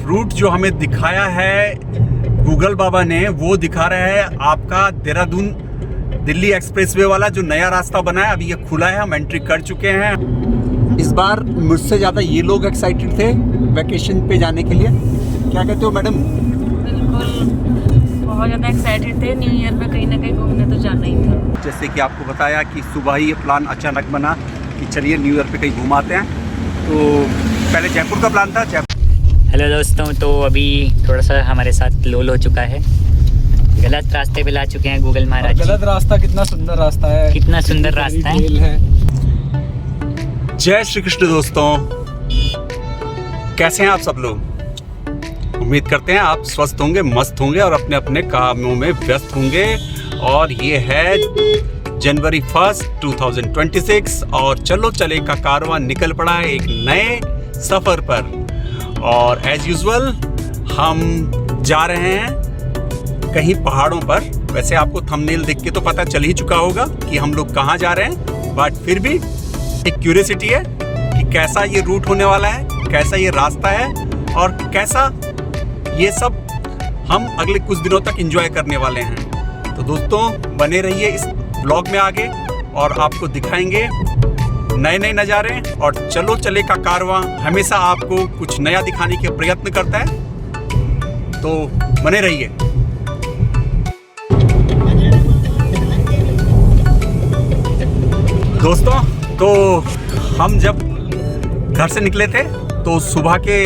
Root जो हमें दिखाया है गूगल बाबा ने, वो दिखा रहा है आपका देहरादून दिल्ली एक्सप्रेसवे वाला जो नया रास्ता बना है। अभी ये खुला है, हम एंट्री कर चुके हैं। इस बार मुझसे ज़्यादा ये लोग एक्साइटेड थे वैकेशन पे जाने के लिए। क्या कहते हो मैडम? बिल्कुल, बहुत ज़्यादा एक्साइटेड थे। न्यू ईयर में कहीं ना कहीं घूमने तो जाना ही था। जैसे कि आपको बताया कि सुबह ही ये प्लान अचानक बना कि चलिए न्यू ईयर पे कहीं घुमाते हैं। तो पहले जयपुर का प्लान था। हेलो दोस्तों, तो अभी थोड़ा सा हमारे साथ लोल हो चुका है। गलत रास्ते पे ला चुके हैं गूगल महाराज। गलत रास्ता, कितना सुंदर रास्ता है, कितना सुंदर रास्ता है। जय श्री कृष्ण दोस्तों, कैसे हैं आप सब लोग? उम्मीद करते हैं आप स्वस्थ होंगे, मस्त होंगे और अपने अपने कामों में व्यस्त होंगे। और ये है जनवरी 1 2026 और चलो चले का कारवां निकल पड़ा है एक नए सफर पर। और एज यूजुअल हम जा रहे हैं कहीं पहाड़ों पर। वैसे आपको थंबनेल देख के तो पता चल ही चुका होगा कि हम लोग कहाँ जा रहे हैं, बट फिर भी एक क्यूरियोसिटी है कि कैसा ये रूट होने वाला है, कैसा ये रास्ता है और कैसा ये सब हम अगले कुछ दिनों तक एंजॉय करने वाले हैं। तो दोस्तों बने रहिए इस ब्लॉग में आगे और आपको दिखाएंगे नए नए नज़ारे। और चलो चले का कारवां हमेशा आपको कुछ नया दिखाने के प्रयत्न करता है, तो बने रहिए। दोस्तों तो हम जब घर से निकले थे तो सुबह के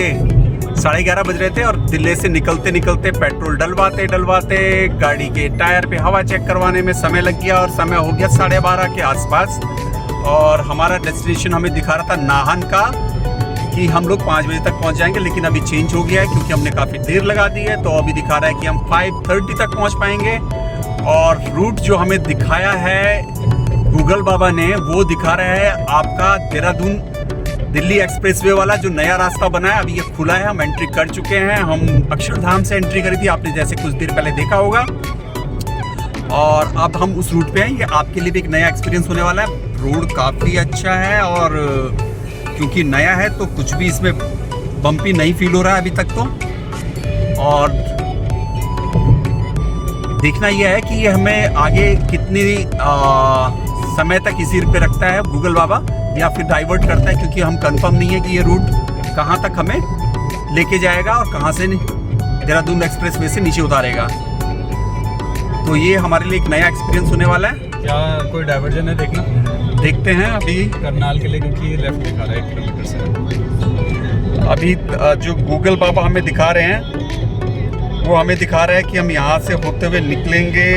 11:30 बज रहे थे और दिल्ली से निकलते निकलते पेट्रोल डलवाते गाड़ी के टायर पे हवा चेक करवाने में समय लग गया और समय हो गया 12:30 के आसपास। और हमारा डेस्टिनेशन हमें दिखा रहा था नाहन का कि हम लोग 5 बजे तक पहुंच जाएंगे, लेकिन अभी चेंज हो गया है क्योंकि हमने काफ़ी देर लगा दी है। तो अभी दिखा रहा है कि हम 5:30 तक पहुंच पाएंगे। और रूट जो हमें दिखाया है गूगल बाबा ने, वो दिखा रहा है आपका देहरादून दिल्ली एक्सप्रेसवे वाला जो नया रास्ता बना है। अभी ये खुला है, हम एंट्री कर चुके हैं। हम अक्षरधाम से एंट्री करी थी, आपने जैसे कुछ देर पहले देखा होगा। और अब हम उस रूट पे हैं। ये आपके लिए भी एक नया एक्सपीरियंस होने वाला है। रोड काफ़ी अच्छा है और क्योंकि नया है तो कुछ भी इसमें बम्पी नहीं फील हो रहा है अभी तक तो। और देखना यह है कि ये हमें आगे कितनी समय तक इसी पे रखता है गूगल बाबा, या फिर डाइवर्ट करता है, क्योंकि हम कंफर्म नहीं है कि ये रूट कहाँ तक हमें लेके जाएगा और कहाँ से देहरादून एक्सप्रेसवे से नीचे उतारेगा। तो ये हमारे लिए एक नया एक्सपीरियंस होने वाला है। क्या कोई डाइवर्जन है? देखते हैं अभी करनाल के लिए, क्योंकि लेफ्ट दिखा रहा है 1 किलोमीटर से। अभी जो गूगल बाबा हमें दिखा रहे हैं वो हमें दिखा रहा है कि हम यहाँ से होते हुए निकलेंगे,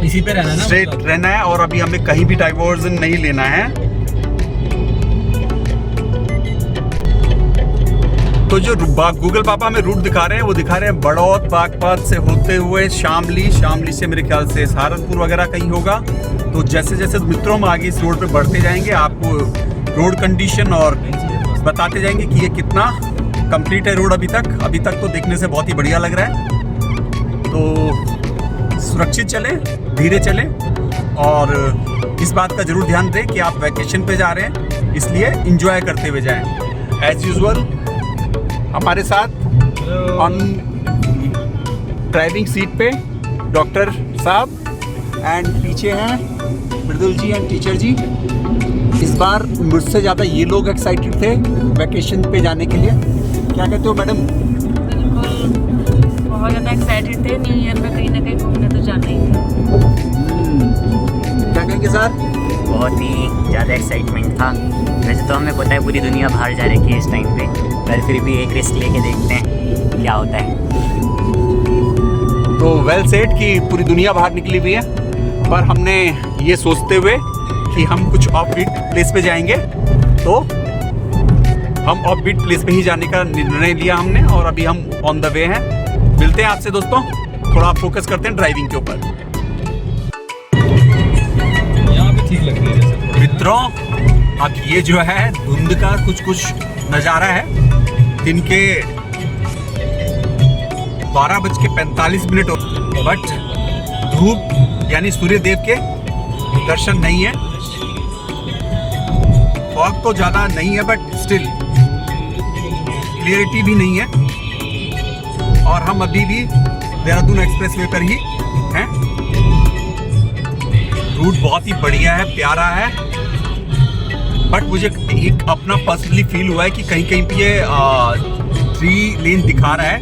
इसी पे रहना है ना, स्ट्रेट रहना है और अभी हमें कहीं भी डाइवर्जन नहीं लेना है। तो जो गूगल बाबा हमें रूट दिखा रहे हैं वो दिखा रहे हैं बड़ौत बागपत से होते हुए शामली से मेरे ख्याल से सहारनपुर वगैरह कहीं होगा। तो जैसे जैसे मित्रों हम आगे इस रोड पे बढ़ते जाएंगे आपको रोड कंडीशन और बताते जाएंगे कि ये कितना कंप्लीट है रोड अभी तक तो देखने से बहुत ही बढ़िया लग रहा है। तो सुरक्षित चलें, धीरे चलें और इस बात का जरूर ध्यान दें कि आप वैकेशन पे जा रहे हैं, इसलिए एंजॉय करते हुए जाएं। एज यूजुअल हमारे साथ ऑन ड्राइविंग सीट पे डॉक्टर साहब एंड पीछे हैं मृदुल जी एंड टीचर जी। इस बार मुझसे ज़्यादा ये लोग एक्साइटेड थे वैकेशन पे जाने के लिए। क्या कहते हो मैडम? बिल्कुल, बहुत ज़्यादा एक्साइटेड थे। न्यू ईयर में कहीं ना कहीं घूमने तो जाना ही था। क्या कहेंगे सर? बहुत ही ज़्यादा एक्साइटमेंट था। वैसे तो हमें पता है पूरी दुनिया बाहर जा रही है इस टाइम पे, पर फिर भी एक रिस्क लेके देखते हैं क्या होता है। तो वेल सेड कि पूरी दुनिया बाहर निकली हुई है, पर हमने ये सोचते हुए कि हम कुछ ऑफ बीट प्लेस पे जाएंगे, तो हम ऑफ बीट प्लेस पे ही जाने का निर्णय लिया हमने और अभी हम ऑन द वे हैं। मिलते हैं आपसे दोस्तों, थोड़ा फोकस करते हैं ड्राइविंग के ऊपर। यहाँ पे ठीक लग रही है जैसे मित्रों, अब ये जो है धुंध का कुछ नज़ारा है। दिन के 12:45 बट धूप यानी सूर्य देव के दर्शन नहीं है। फॉग तो ज़्यादा नहीं है बट स्टिल क्लियरिटी भी नहीं है और हम अभी भी देहरादून एक्सप्रेस वे पर ही हैं। रूट बहुत ही बढ़िया है, प्यारा है, बट मुझे एक अपना पर्सनली फील हुआ है कि कहीं कहीं पे ये 3 लेन दिखा रहा है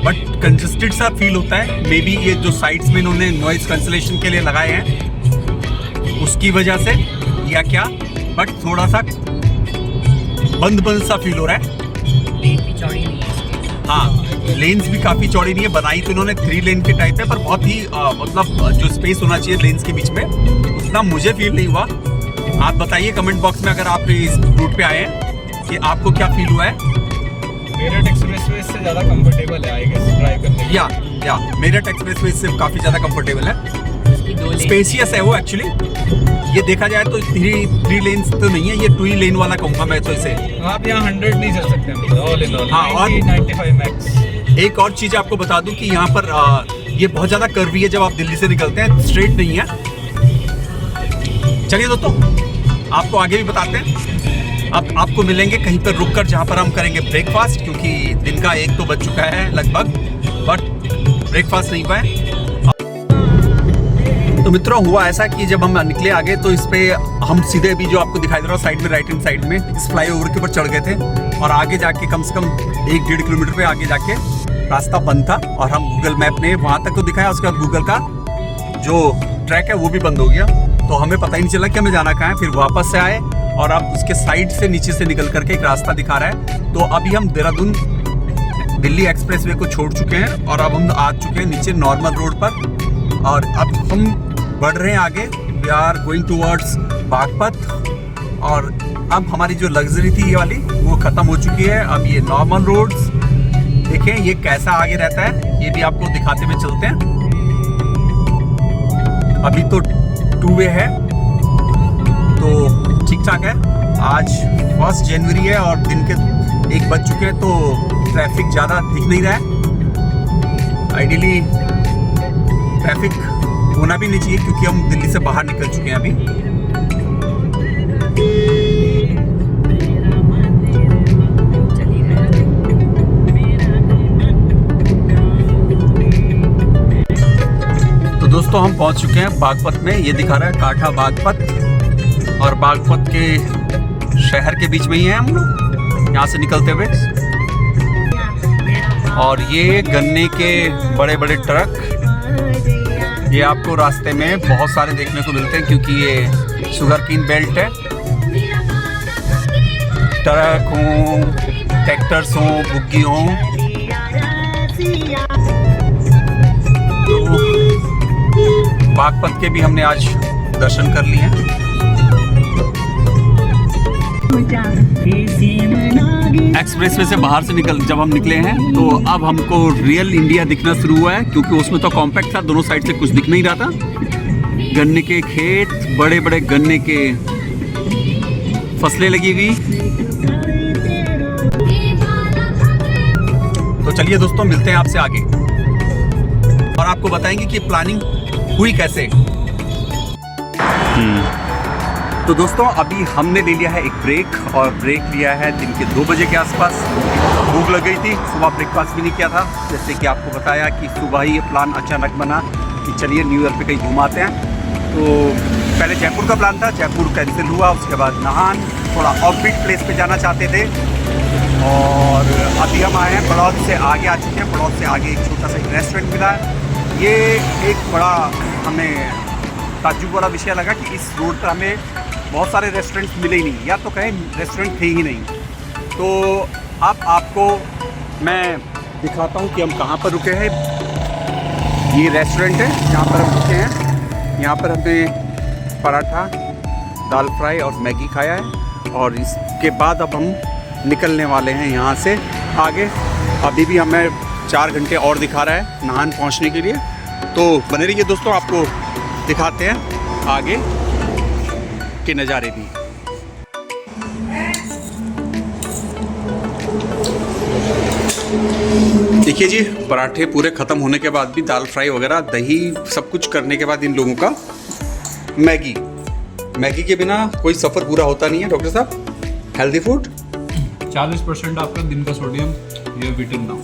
बट कंजस्टेड सा फील होता है। मे बी ये जो साइड्स में इन्होंने नॉइज कैंसलेशन के लिए लगाए हैं उसकी वजह से या क्या, बट थोड़ा सा बंद सा फील हो रहा है। लेन भी चौड़ी नहीं है। हाँ, लेन्स भी काफ़ी चौड़ी नहीं है, बनाई तो इन्होंने 3 लेन के टाइप है, पर बहुत ही मतलब जो स्पेस होना चाहिए लेन्स के बीच में उतना मुझे फील नहीं हुआ। आप बताइए कमेंट बॉक्स में अगर आप इस रूट पे आए हैं कि आपको क्या फील हुआ है। मेरठ एक्सप्रेसवे से ज़्यादा कंफर्टेबल है आई गेस ड्राइव करने के लिए। या मेरठ एक्सप्रेसवे से काफ़ी ज़्यादा कंफर्टेबल है, उसकी 2 लेन स्पेसियस है वो एक्चुअली। ये देखा जाए तो 3 लेन्स तो नहीं है, ये 2 लेन वाला कहूँगा मैं तो इसे। आप यहाँ 100 नहीं चल सकते हम ऑल इन ऑल। हाँ, और 95 मैक्स। एक और चीज़ आपको बता दूं कि यहाँ पर ये बहुत ज़्यादा कर्वी है। जब आप दिल्ली से निकलते हैं स्ट्रेट नहीं है। चलिए दोस्तों, आपको आगे भी बताते हैं। अब आपको मिलेंगे कहीं पर रुककर जहाँ पर हम करेंगे ब्रेकफास्ट, क्योंकि दिन का 1 तो बज चुका है लगभग, बट ब्रेकफास्ट नहीं हुआ है। तो मित्रों, हुआ ऐसा कि जब हम निकले आगे तो इस पे हम सीधे भी जो आपको दिखाई दे रहा है साइड में, राइट हैंड साइड में इस फ्लाईओवर के ऊपर चढ़ गए थे और आगे जाके कम से कम 1-1.5 किलोमीटर पे आगे जाके रास्ता बंद था और हम गूगल मैप ने वहाँ तक तो दिखाया, उसके बाद गूगल का जो ट्रैक है वो भी बंद हो गया, तो हमें पता ही नहीं चला कि हमें जाना कहाँ है। फिर वापस से आए और अब उसके साइड से नीचे से निकल करके एक रास्ता दिखा रहा है। तो अभी हम देहरादून दिल्ली एक्सप्रेसवे को छोड़ चुके हैं और अब हम आ चुके हैं नीचे नॉर्मल रोड पर और अब हम बढ़ रहे हैं आगे। We are going towards Baghpat और अब हमारी जो लग्जरी थी ये वाली वो ख़त्म हो चुकी है। अब ये नॉर्मल रोड्स देखें ये कैसा आगे रहता है, ये भी आपको दिखाते हुए चलते हैं। अभी तो 2 वे है तो ठीक ठाक है। आज 1 जनवरी है और दिन के 1 बज चुके हैं, तो ट्रैफिक ज़्यादा दिख नहीं रहा है। आइडियली ट्रैफिक होना भी नहीं चाहिए क्योंकि हम दिल्ली से बाहर निकल चुके हैं अभी। तो दोस्तों, हम पहुंच चुके हैं बागपत में। ये दिखा रहा है काठा बागपत और बागपत के शहर के बीच में ही है हम लोग यहाँ से निकलते हुए। और ये गन्ने के बड़े बड़े ट्रक, ये आपको रास्ते में बहुत सारे देखने को मिलते हैं क्योंकि ये शुगर कीन बेल्ट है। ट्रक हों, ट्रैक्टर्स हों, बुग्गी हों, तो बागपत के भी हमने आज दर्शन कर लिए हैं। एक्सप्रेसवे से बाहर से जब हम निकले हैं तो अब हमको रियल इंडिया दिखना शुरू हुआ है क्योंकि उसमें तो कॉम्पैक्ट था, दोनों साइड से कुछ दिख नहीं रहा था। गन्ने के खेत, बड़े बड़े गन्ने के फसलें लगी हुई। तो चलिए दोस्तों, मिलते हैं आपसे आगे और आपको बताएंगे कि प्लानिंग हुई कैसे। तो दोस्तों, अभी हमने ले लिया है एक ब्रेक और ब्रेक लिया है दिन के 2 बजे के आसपास। भूख लग गई थी, सुबह ब्रेकफास्ट भी नहीं किया था, जैसे कि आपको बताया कि सुबह ही ये प्लान अचानक बना कि चलिए न्यू ईयर पे कहीं घुमाते हैं। तो पहले जयपुर का प्लान था, जयपुर कैंसिल हुआ। उसके बाद नाहन, थोड़ा ऑफबीट प्लेस पे जाना चाहते थे और अभी हम आए हैं बड़ौद से आगे आ चुके हैं। बड़ौद से आगे एक छोटा सा रेस्टोरेंट मिला है। ये एक बड़ा हमें ताज्जुब वाला विषय लगा कि इस रोड पर हमें बहुत सारे रेस्टोरेंट्स मिले ही नहीं, या तो कहें रेस्टोरेंट थे ही नहीं। तो अब आपको मैं दिखाता हूँ कि हम कहाँ पर रुके हैं। ये रेस्टोरेंट है जहाँ पर हम रुके हैं। यहाँ पर हमने पराठा, दाल फ्राई और मैगी खाया है और इसके बाद अब हम निकलने वाले हैं यहाँ से आगे। अभी भी हमें 4 घंटे और दिखा रहा है नाहन पहुँचने के लिए। तो बने रहिए दोस्तों, आपको दिखाते हैं आगे के नज़ारे भी। देखिए जी, पराठे पूरे ख़त्म होने के बाद भी दाल फ्राई वगैरह, दही, सब कुछ करने के बाद इन लोगों का मैगी के बिना कोई सफ़र पूरा होता नहीं है। डॉक्टर साहब, हेल्दी फूड 40% आपका दिन का sodium, You have eaten now.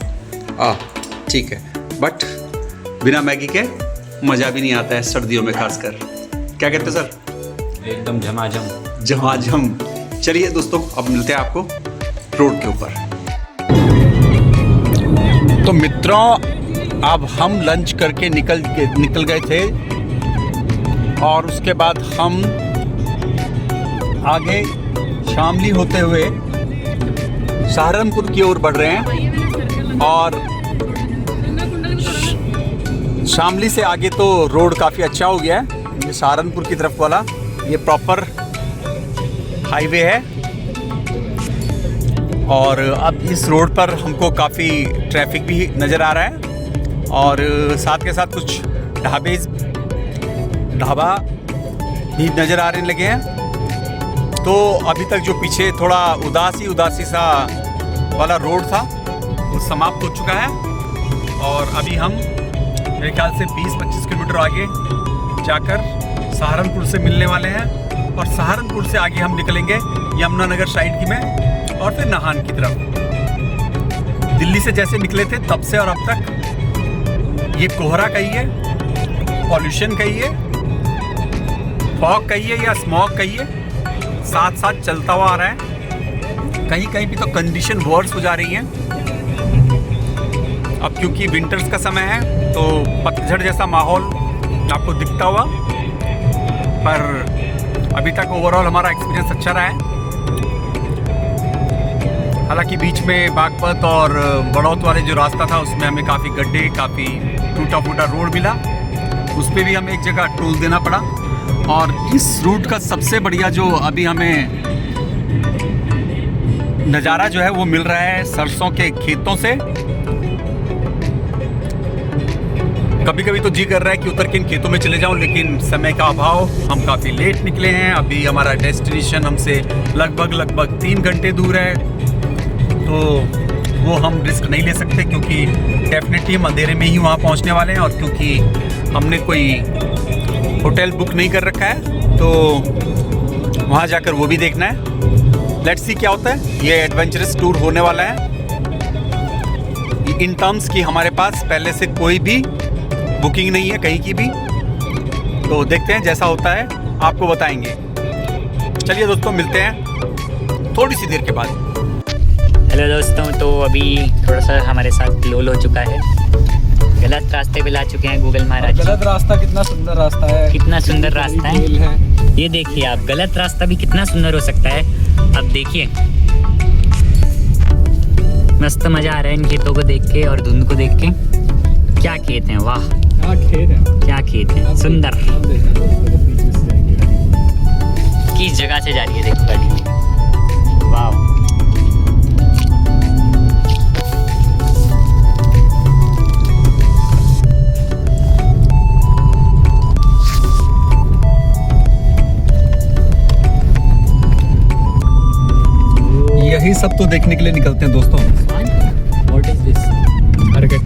ठीक है, बट बिना मैगी के मज़ा भी नहीं आता है सर्दियों में खासकर। क्या कहते हैं सर? एकदम झमाझम। झमाझम। चलिए दोस्तों, अब मिलते हैं आपको रोड के ऊपर। तो मित्रों, अब हम लंच करके निकल गए थे और उसके बाद हम आगे शामली होते हुए सहारनपुर की ओर बढ़ रहे हैं। और शामली से आगे तो रोड काफ़ी अच्छा हो गया है। ये सहारनपुर की तरफ वाला ये प्रॉपर हाईवे है। और अब इस रोड पर हमको काफ़ी ट्रैफिक भी नज़र आ रहा है और साथ के साथ कुछ ढाबा भी नज़र आने लगे हैं। तो अभी तक जो पीछे थोड़ा उदासी सा वाला रोड था वो समाप्त हो चुका है और अभी हम मेरे ख्याल से 20-25 किलोमीटर आगे जाकर सहारनपुर से मिलने वाले हैं। और सहारनपुर से आगे हम निकलेंगे यमुनानगर साइड की में और फिर नाहन की तरफ। दिल्ली से जैसे निकले थे तब से और अब तक ये कोहरा कहिए, पॉल्यूशन कहिए, फॉग कहिए या स्मॉग कहिए, साथ साथ चलता हुआ आ रहा है। कहीं कहीं भी तो कंडीशन वर्स हो जा रही है। अब क्योंकि विंटर्स का समय है तो पतझड़ जैसा माहौल आपको दिखता हुआ, पर अभी तक ओवरऑल हमारा एक्सपीरियंस अच्छा रहा है। हालांकि बीच में बागपत और बड़ौत वाले जो रास्ता था उसमें हमें काफ़ी गड्ढे, काफ़ी टूटा फूटा रोड मिला, उस पर भी हमें एक जगह टोल देना पड़ा। और इस रूट का सबसे बढ़िया जो अभी हमें नज़ारा जो है वो मिल रहा है सरसों के खेतों से। कभी कभी तो जी कर रहा है कि उतर के इन खेतों में चले जाऊं, लेकिन समय का अभाव, हम काफ़ी लेट निकले हैं। अभी हमारा डेस्टिनेशन हमसे लगभग 3 घंटे दूर है, तो वो हम रिस्क नहीं ले सकते क्योंकि डेफिनेटली हम अंधेरे में ही वहाँ पहुँचने वाले हैं। और क्योंकि हमने कोई होटल बुक नहीं कर रखा है तो वहाँ जाकर वो भी देखना है। लेट्स सी क्या होता है। ये एडवेंचरस टूर होने वाला है इन टर्म्स कि हमारे पास पहले से कोई भी बुकिंग नहीं है कहीं की भी। तो देखते हैं, जैसा होता है आपको बताएंगे। चलिए दोस्तों, मिलते हैं थोड़ी सी देर के बाद। हेलो दोस्तों, तो अभी थोड़ा सा हमारे साथ लोल हो चुका है। गलत रास्ते पे ला चुके हैं गूगल महाराज। गलत रास्ता कितना सुंदर रास्ता है, कितना सुंदर रास्ता है। ये देखिए आप, गलत रास्ता भी कितना सुंदर हो सकता है। अब देखिए, मस्त मजा आ रहा है इन खेतों को देख के और धुंध को देख के। क्या खेत हैं, वाह क्या खेत है, क्या खेत हैं, सुंदर। किस जगह से जा रही है देखो गाड़ी, वाह। यही सब तो देखने के लिए निकलते हैं दोस्तों। What is this? हरकत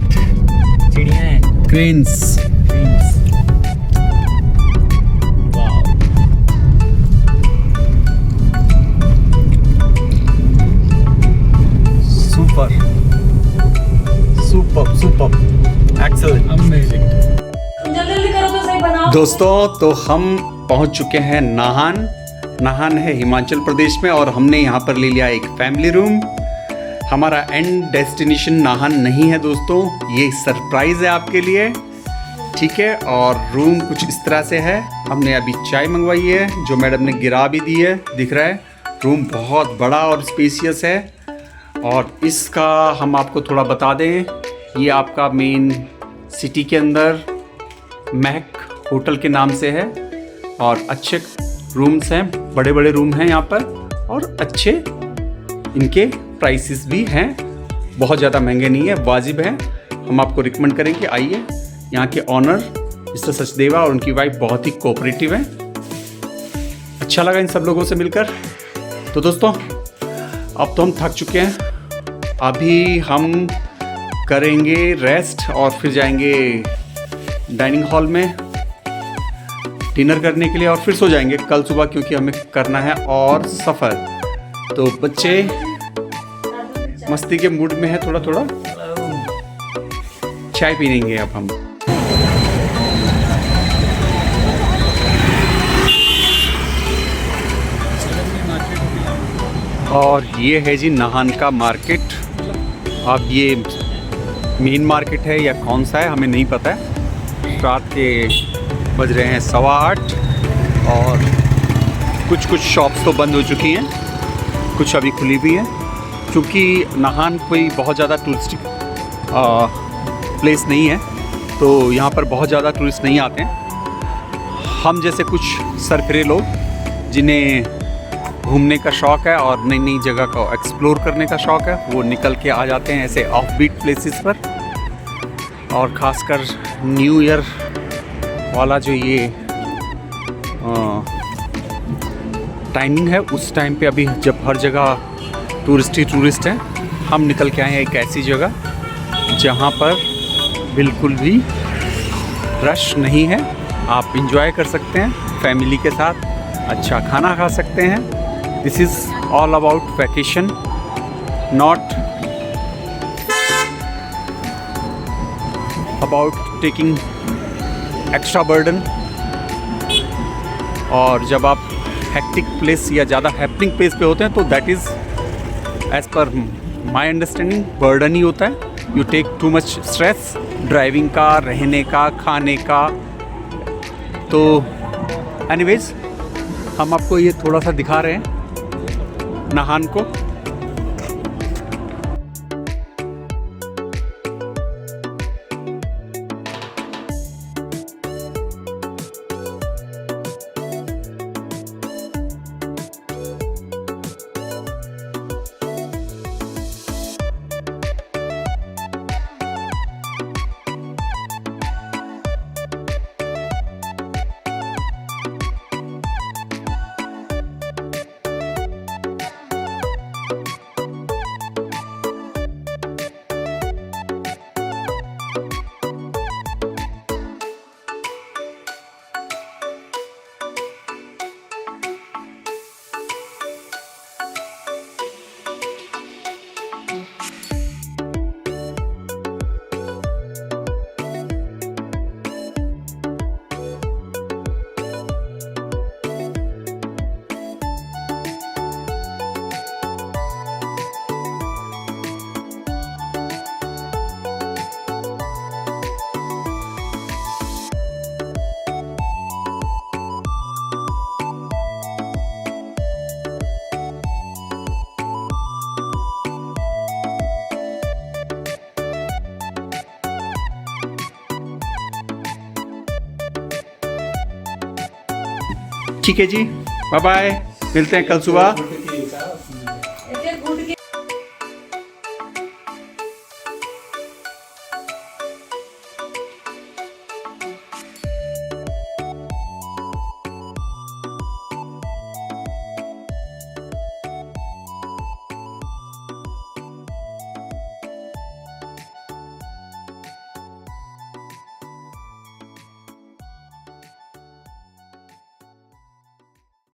चिड़िया है, क्रेन्स। वाह। Super excellent, amazing. जल्दी करो तो सही बनाओ। दोस्तों, तो हम पहुंच चुके हैं नाहन। नाहन है हिमाचल प्रदेश में और हमने यहाँ पर ले लिया एक फैमिली रूम। हमारा एंड डेस्टिनेशन नाहन नहीं है दोस्तों, ये सरप्राइज़ है आपके लिए, ठीक है। और रूम कुछ इस तरह से है। हमने अभी चाय मंगवाई है जो मैडम ने गिरा भी दी है, दिख रहा है। रूम बहुत बड़ा और स्पेसियस है। और इसका हम आपको थोड़ा बता दें, ये आपका मेन सिटी के अंदर महक होटल के नाम से है और अच्छे रूम्स हैं, बड़े बड़े रूम हैं यहाँ पर और अच्छे इनके प्राइसेस भी हैं, बहुत ज़्यादा महंगे नहीं है, वाजिब हैं। हम आपको रिकमेंड करेंगे, आइए। यहाँ के ऑनर मिस्टर सचदेवा और उनकी वाइफ बहुत ही कोऑपरेटिव हैं। अच्छा लगा इन सब लोगों से मिलकर। तो दोस्तों, अब तो हम थक चुके हैं, अभी हम करेंगे रेस्ट और फिर जाएंगे डाइनिंग हॉल में डिनर करने के लिए और फिर सो जाएंगे कल सुबह, क्योंकि हमें करना है और सफ़र। तो बच्चे मस्ती के मूड में है थोड़ा थोड़ा। चाय पीनेंगे अब हम। और ये है जी नाहन का मार्केट। अब ये मेन मार्केट है या कौन सा है हमें नहीं पता है। रात के बज रहे हैं 8:15 और कुछ शॉप्स तो बंद हो चुकी हैं, कुछ अभी खुली भी हैं। क्योंकि नाहन कोई बहुत ज़्यादा टूरिस्टिक प्लेस नहीं है, तो यहाँ पर बहुत ज़्यादा टूरिस्ट नहीं आते हैं। हम जैसे कुछ सरफिरे लोग जिन्हें घूमने का शौक़ है और नई नई जगह को एक्सप्लोर करने का शौक़ है, वो निकल के आ जाते हैं ऐसे ऑफ बीट प्लेसेस पर। और ख़ासकर न्यू ईयर वाला जो ये टाइमिंग है, उस टाइम पे अभी जब हर जगह टूरिस्ट हैं, हम निकल के आए हैं एक ऐसी जगह जहाँ पर बिल्कुल भी रश नहीं है। आप इंजॉय कर सकते हैं फैमिली के साथ, अच्छा खाना खा सकते हैं। This is all about vacation, not about taking extra burden. और जब आप हेक्टिक प्लेस या ज़्यादा हैपनिंग प्लेस पे होते हैं तो that is as per my understanding burden ही होता है। You take too much stress driving का, रहने का, खाने का। तो एनीवेज हम आपको ये थोड़ा सा दिखा रहे हैं नाहन को। ठीक है जी, बाय बाय, मिलते हैं कल सुबह।